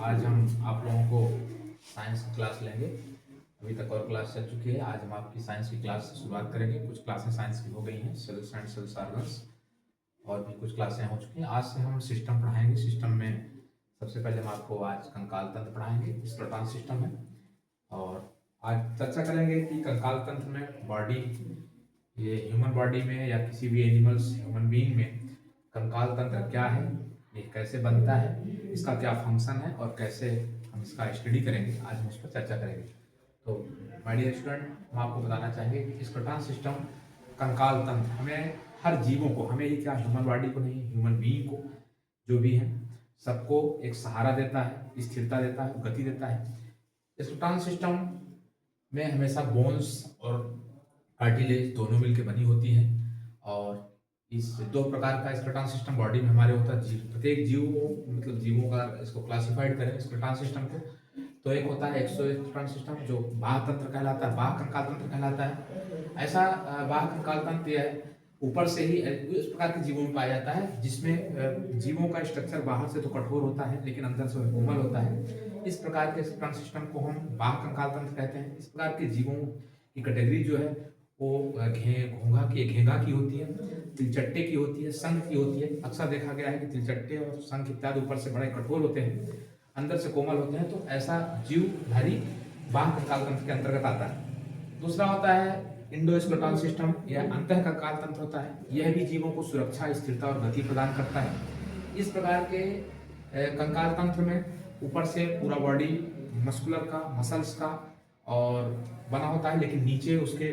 आज हम आप लोगों को साइंस की क्लास लेंगे। अभी तक और क्लास चल चुकी है। आज हम आपकी साइंस की क्लास से शुरुआत करेंगे। कुछ क्लासें साइंस की हो गई हैं, सेल्स एंड सेल्स ऑर्गन्स, और भी कुछ क्लासें हो चुकी हैं। आज से हम सिस्टम पढ़ाएंगे। सिस्टम में सबसे पहले हम आपको आज कंकाल तंत्र पढ़ाएंगे। स्क्रोटॉन सिस्टम है, और आज चर्चा करेंगे कि कंकाल तंत्र में बॉडी, ये ह्यूमन बॉडी में या किसी भी एनिमल्स ह्यूमन बीइंग में कंकाल तंत्र क्या है, ये कैसे बनता है, इसका क्या फंक्शन है और कैसे हम इसका स्टडी करेंगे। आज हम इस पर चर्चा करेंगे। तो माय डियर स्टूडेंट, हम आपको बताना चाहेंगे कि स्क्रोटॉन सिस्टम, कंकाल तंत्र हमें हर जीवों को, हमें ही क्या ह्यूमन बॉडी को नहीं, ह्यूमन बीइंग को जो भी है सबको एक सहारा देता है, स्थिरता देता है, गति देता है। स्क्रोटॉन सिस्टम में हमेशा बोन्स और कार्टिलेज दोनों मिलकर बनी होती है, और इस दो प्रकार का स्क्रोटॉन सिस्टम बॉडी में हमारे होता है। प्रत्येक जीव को, मतलब जीवों का इसको क्लासिफाइड करें स्क्रोटॉन सिस्टम को, तो एक होता है एक्सोस्क्रोटॉन सिस्टम जो बाह्य तंत्र कहलाता है, बाह्य कंकाल तंत्र कहलाता है। ऐसा बाह्य कंकाल तंत्र यह ऊपर से ही इस प्रकार के जीवों में पाया जाता है जिसमें जीवों का स्ट्रक्चर बाहर से तो कठोर होता है लेकिन अंदर से कोमल होता है। इस प्रकार के स्क्रोटॉन सिस्टम को हम बाह्य कंकाल तंत्र कहते हैं। इस प्रकार के जीवों की कैटेगरी जो है वो घेंगा की होती है, तिलचट्टे की होती है, शंख की होती है। अक्सर देखा गया है कि तिलचट्टे और शंख इत्यादि ऊपर से बड़े कठोर होते हैं, अंदर से कोमल होते हैं। तो ऐसा जीवधारी बाह्य कंकाल तंत्र के अंतर्गत आता है। दूसरा होता है इंडोस्क्रोटॉन सिस्टम, यह अंतः कंकाल तंत्र होता है। यह भी जीवों को सुरक्षा, स्थिरता और गति प्रदान करता है। इस प्रकार के कंकाल तंत्र में ऊपर से पूरा बॉडी मस्कुलर का, मसल्स का और बना होता है, लेकिन नीचे उसके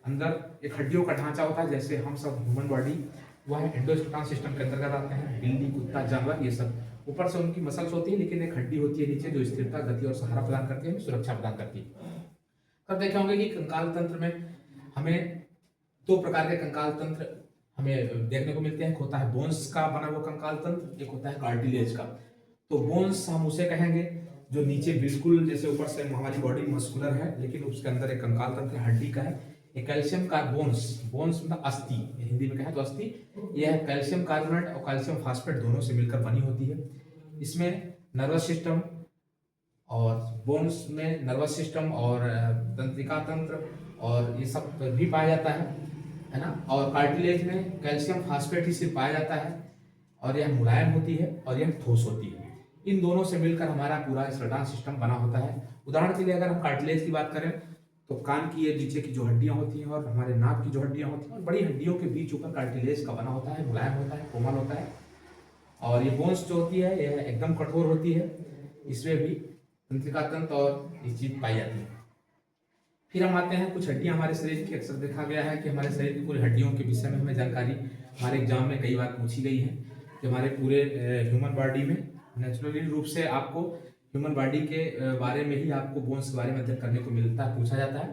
अंदर एक हड्डियों का ढांचा होता है, जैसे हम सब ह्यूमन बॉडी, वह एंडोस्क्रोटॉन सिस्टम के अंतर्गत आते हैं। बिल्ली, कुत्ता, जानवर, ये सब ऊपर से उनकी मसल्स होती है, लेकिन एक हड्डी होती है नीचे जो स्थिरता, गति और सहारा प्रदान करती है, सुरक्षा प्रदान करती है। तब देखे होंगे कि कंकाल तंत्र में हमें दो प्रकार के कंकाल तंत्र हमें देखने को मिलते हैं। एक होता है बोन्स का बना हुआ कंकाल तंत्र, एक होता है कार्टिलेज का। तो बोन्स हम उसे कहेंगे जो नीचे बिल्कुल, जैसे ऊपर से हमारी बॉडी मस्कुलर है लेकिन उसके अंदर एक कंकाल तंत्र हड्डी का है। एक कैल्शियम का बोन्स, बोन्स मतलब अस्थि, हिंदी में कहें तो अस्थि, यह कैल्शियम कार्बोनेट और कैल्शियम फास्फेट दोनों से मिलकर बनी होती है। इसमें नर्वस सिस्टम, और बोन्स में नर्वस सिस्टम और तंत्रिका तंत्र और ये सब भी पाया जाता है ना। और कार्टिलेज में कैल्शियम फास्फेट ही सिर्फ पाया जाता है, और यह मुलायम होती है और यह ठोस होती है। इन दोनों से मिलकर हमारा पूरा स्क्रोटॉन सिस्टम बना होता है। उदाहरण के लिए अगर हम कार्टिलेज की बात करें तो कान की ये नीचे की जो हड्डियां होती हैं और हमारे नाक की जो हड्डियां होती हैं और बड़ी हड्डियों के बीच ऊपर कार्टिलेज का बना होता है, मुलायम होता है, कोमल होता है। और ये बोन्स जो होती है यह एकदम कठोर होती है, इसमें भी तंत्रिका तंत्र और ये चीज पाई जाती है। फिर हम आते हैं कुछ हड्डियां हमारे शरीर की। अक्सर देखा गया है कि हमारे शरीर की पूरी हड्डियों के विषय में हमें जानकारी हमारे एग्जाम में कई बार पूछी गई है कि हमारे पूरे ह्यूमन बॉडी में नेचुरली रूप से आपको ह्यूमन बॉडी के बारे में ही आपको बोन्स के बारे में अध्ययन करने को मिलता है, पूछा जाता है।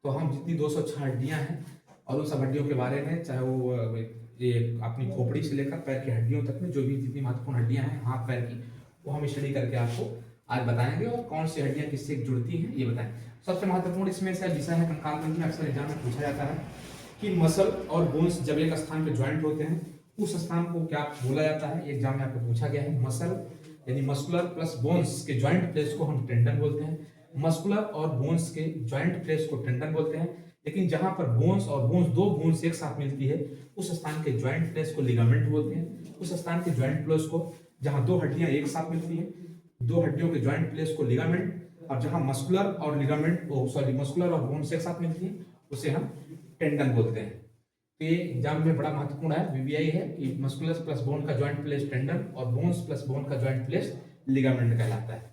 तो हम जितनी 206 हड्डियां हैं और उन सब हड्डियों के बारे में, चाहे वो ये अपनी खोपड़ी से लेकर पैर की हड्डियों तक में जो भी जितनी महत्वपूर्ण हड्डियां हैं हाथ पैर की, वो हम स्टडी करके आपको आज बताएंगे। और कौन सी हड्डियां किससे जुड़ती हैं ये बताएं। सबसे महत्वपूर्ण इसमें से विषय है कंकाल तंत्र में। अक्सर एग्जाम में पूछा जाता है कि मसल और बोन्स जब एक स्थान पे ज्वाइंट होते हैं उस स्थान को क्या बोला जाता है। एग्जाम में आपको पूछा गया है। मसल यानी मस्कुलर प्लस बोन्स के ज्वाइंट प्लेस को हम टेंडन बोलते हैं। मस्कुलर और बोन्स के ज्वाइंट प्लेस को टेंडन बोलते हैं। लेकिन जहां पर बोन्स और बोन्स, दो बोन्स एक साथ मिलती है, उस स्थान के ज्वाइंट प्लेस को लिगामेंट बोलते हैं। उस स्थान के ज्वाइंट प्लेस को, जहां दो हड्डियां एक साथ मिलती हैं, दो हड्डियों के ज्वाइंट प्लेस को लिगामेंट, और जहां मस्कुलर और लिगामेंट, मस्कुलर और बोन्स एक साथ मिलती है उसे हम टेंडन बोलते हैं। तो ये एग्जाम में बड़ा महत्वपूर्ण है, वीवीआई है कि मस्कुलर प्लस बोन का ज्वाइंट प्लेस टेंडन और बोन्स प्लस बोन का ज्वाइंट प्लेस लिगामेंट कहलाता है।